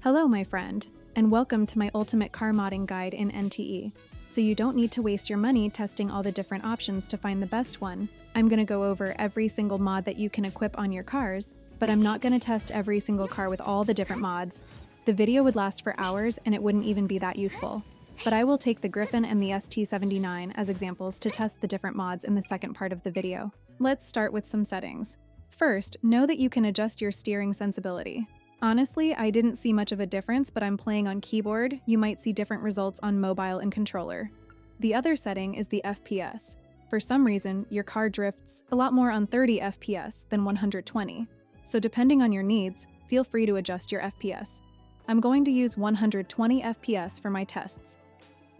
Hello, my friend, and welcome to my ultimate car modding guide in NTE. So you don't need to waste your money testing all the different options to find the best one. I'm going to go over every single mod that you can equip on your cars, but I'm not going to test every single car with all the different mods. The video would last for hours and it wouldn't even be that useful. But I will take the Griffin and the ST79 as examples to test the different mods in the second part of the video. Let's start with some settings. First, know that you can adjust your steering sensibility. Honestly, I didn't see much of a difference, but I'm playing on keyboard. You might see different results on mobile and controller. The other setting is the FPS. For some reason, your car drifts a lot more on 30 FPS than 120. So depending on your needs, feel free to adjust your FPS. I'm going to use 120 FPS for my tests.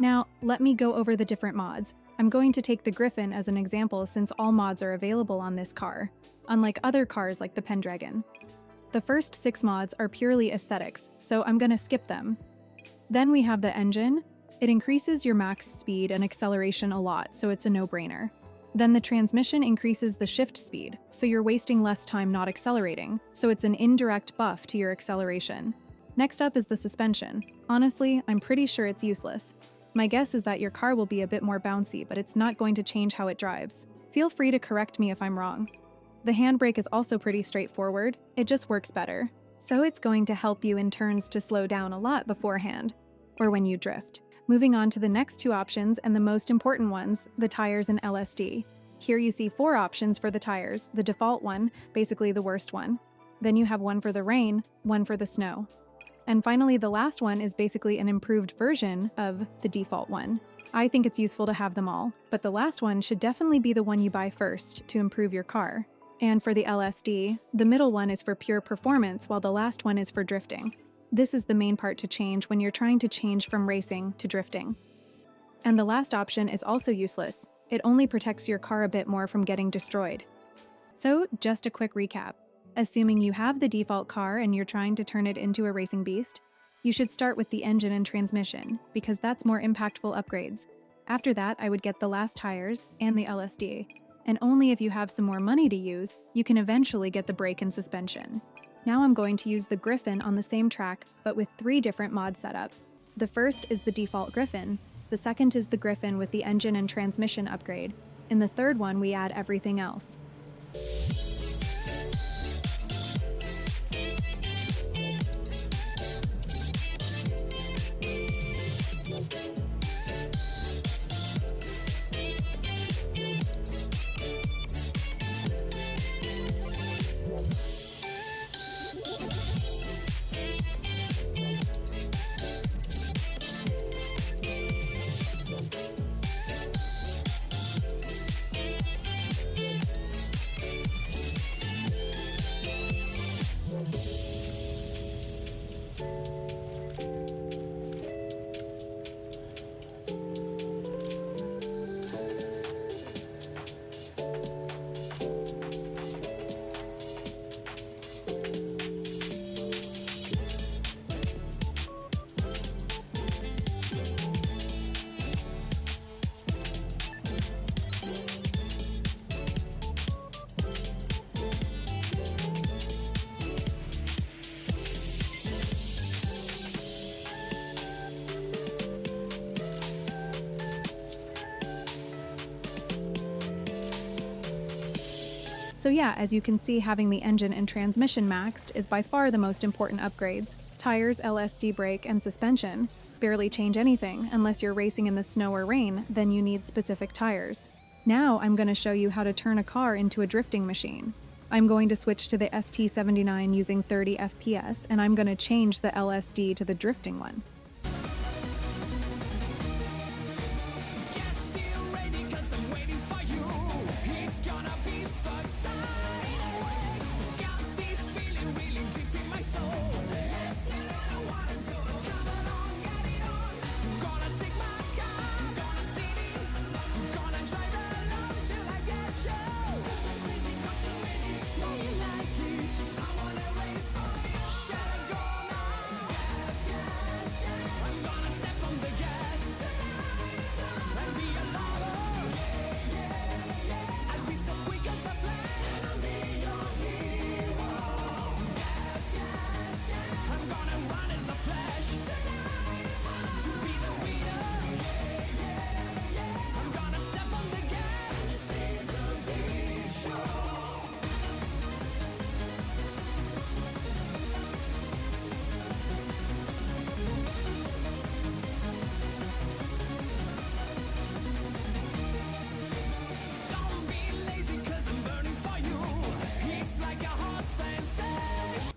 Now, let me go over the different mods. I'm going to take the Griffin as an example since all mods are available on this car, unlike other cars like the Pendragon. The first 6 mods are purely aesthetics, so I'm gonna skip them. Then we have the engine. It increases your max speed and acceleration a lot, so it's a no-brainer. Then the transmission increases the shift speed, so you're wasting less time not accelerating, so it's an indirect buff to your acceleration. Next up is the suspension. Honestly, I'm pretty sure it's useless. My guess is that your car will be a bit more bouncy, but it's not going to change how it drives. Feel free to correct me if I'm wrong. The handbrake is also pretty straightforward, it just works better. So it's going to help you in turns to slow down a lot beforehand, or when you drift. Moving on to the next 2 options and the most important ones, the tires and LSD. Here you see 4 options for the tires, the default one, basically the worst one. Then you have one for the rain, one for the snow. And finally, the last one is basically an improved version of the default one. I think it's useful to have them all, but the last one should definitely be the one you buy first to improve your car. And for the LSD, the middle one is for pure performance while the last one is for drifting. This is the main part to change when you're trying to change from racing to drifting. And the last option is also useless. It only protects your car a bit more from getting destroyed. So, just a quick recap. Assuming you have the default car and you're trying to turn it into a racing beast, you should start with the engine and transmission, because that's more impactful upgrades. After that, I would get the last tires and the LSD. And only if you have some more money to use, you can eventually get the brake and suspension. Now I'm going to use the Griffin on the same track, but with 3 different mods set up. The first is the default Griffin, the second is the Griffin with the engine and transmission upgrade, and the third one we add everything else. So yeah, as you can see, having the engine and transmission maxed is by far the most important upgrades. Tires, LSD, brake, and suspension barely change anything unless you're racing in the snow or rain, then you need specific tires. Now I'm going to show you how to turn a car into a drifting machine. I'm going to switch to the ST79 using 30 FPS, and I'm going to change the LSD to the drifting one.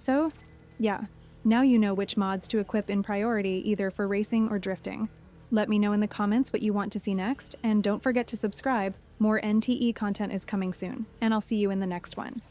So, yeah, now you know which mods to equip in priority either for racing or drifting. Let me know in the comments what you want to see next, and don't forget to subscribe. More NTE content is coming soon, and I'll see you in the next one.